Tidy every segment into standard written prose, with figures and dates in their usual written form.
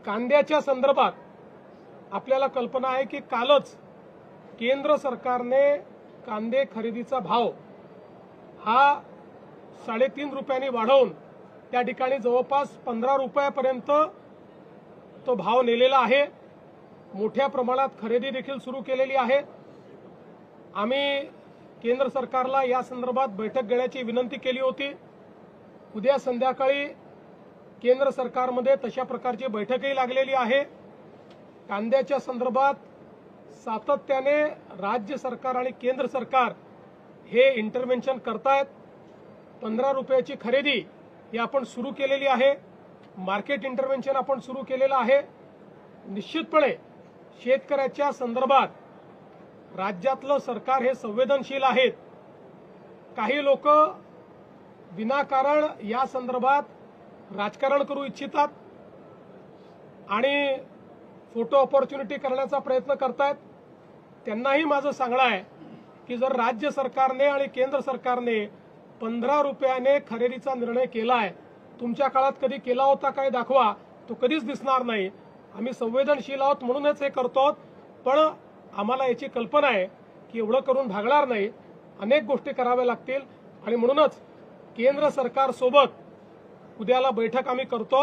कांद्याच्या संदर्भात आपल्याला कल्पना आहे की कालच केंद्र सरकारने कांदे खरेदीचा भाव हा 3.5 रुपयांनी वाढवून त्या ठिकाणी जवळपास 15 रुपयापर्यंत तो भाव नेलेला आहे। मोठ्या प्रमाणात खरेदी देखील सुरू केलेली आहे। आम्ही केंद्र सरकारला या संदर्भात बैठक घेण्याची विनंती केली होती। उद्या संध्याकाळी केंद्र सरकारमध्ये तशा प्रकारची बैठकही लागलेली आहे। कांद्याच्या संदर्भात सातत्याने राज्य सरकार आणि केंद्र सरकार हे इंटरव्हेन्शन करतायत। 15 रुपयाची खरेदी ही आपण सुरू केलेली आहे। मार्केट इंटरव्हेन्शन आपण सुरू केलेलं आहे। निश्चितपणे शेतकऱ्याच्या संदर्भात राज्यातलं सरकार हे संवेदनशील आहेत। काही लोक विनाकारण या संदर्भात राजकारण करू इच्छितात आणि फोटो ऑपॉर्च्युनिटी करण्याचा प्रयत्न करतायत। त्यांनाही माझं सांगणं आहे की जर राज्य सरकारने आणि केंद्र सरकारने 15 रुपयाने खरेदीचा निर्णय केलाय, तुमच्या काळात कधी केला होता काय दाखवा, तो कधीच दिसणार नाही। आम्ही संवेदनशील आहोत म्हणूनच हे करतो, पण आम्हाला याची कल्पना आहे की एवढं करून भागणार नाही, अनेक गोष्टी कराव्या लागतील आणि म्हणूनच केंद्र सरकारसोबत उद्याला बैठक आम्ही करतो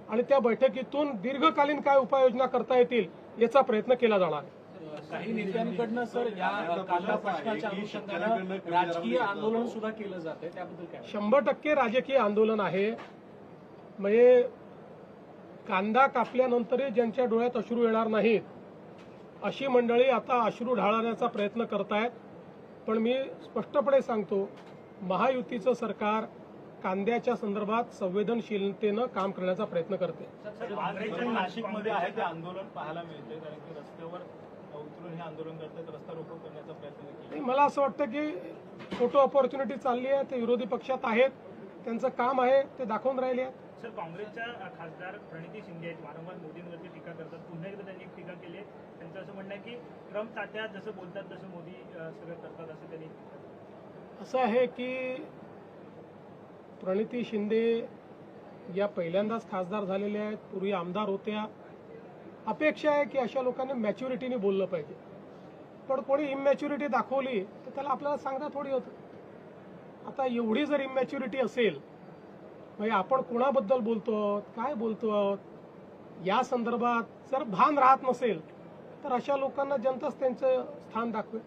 आणि त्या बैठकीतून दीर्घकालीन काय उपाययोजना करता येतील याचा प्रयत्न केला जाणार आहे। काही नेत्यांकडनं सर या कांदा प्रश्नाच्या अनुषंगाने राजकीय आंदोलन सुद्धा केलं जाते, त्याबद्दल काय? 100% राजकीय आंदोलन आहे। म्हणजे कांदा कापल्यानंतरही ज्यांच्या डोळ्यात अश्रू येणार नाहीत अशी मंडळी आता अश्रू ढाळण्याचा प्रयत्न करतायत। पण मी स्पष्टपणे सांगतो, महायुतीचं सरकार कांद्याच्या संदर्भात संवेदनशीलतेनं काम करण्याचा प्रयत्न करते। नाशिकमध्ये आहे ते आंदोलन पाहायला मिळते, कारण की रस्त्यावर उतरून हे आंदोलन करतात, रस्ता रोको करण्याचा प्रयत्न केला। मला असं वाटतं की फोटो ऑपॉर्च्युनिटी चालली आहे, ते विरोधी पक्षात आहेत, त्यांचं काम आहे ते दाखवून राहिले आहेत। सर, काँग्रेसच्या खासदार प्रणिती शिंदे आहेत, वारंवार मोदींवरती टीका करतात। पुन्हा एकदा त्यांनी एक टीका केली आहे। त्यांचं असं म्हणणं आहे की ट्रम्प तात्या जसं बोलतात तसं मोदी सगळं करतात, असं त्यांनी। असं आहे की प्रणिती शिंदे या पहिल्यांदाच खासदार झालेल्या आहेत, पूर्वी आमदार होत्या। अपेक्षा आहे की अशा लोकांनी मॅच्युरिटीने बोललं पाहिजे, पण कोणी इमॅच्युरिटी दाखवली तर त्याला आपल्याला सांगता थोडी होतं। आता एवढी जर इमॅच्युरिटी असेल, म्हणजे आपण कोणाबद्दल बोलतो आहोत, काय बोलतो आहोत या संदर्भात जर भान राहत नसेल तर अशा लोकांना जनताच त्यांचं स्थान दाखवेल।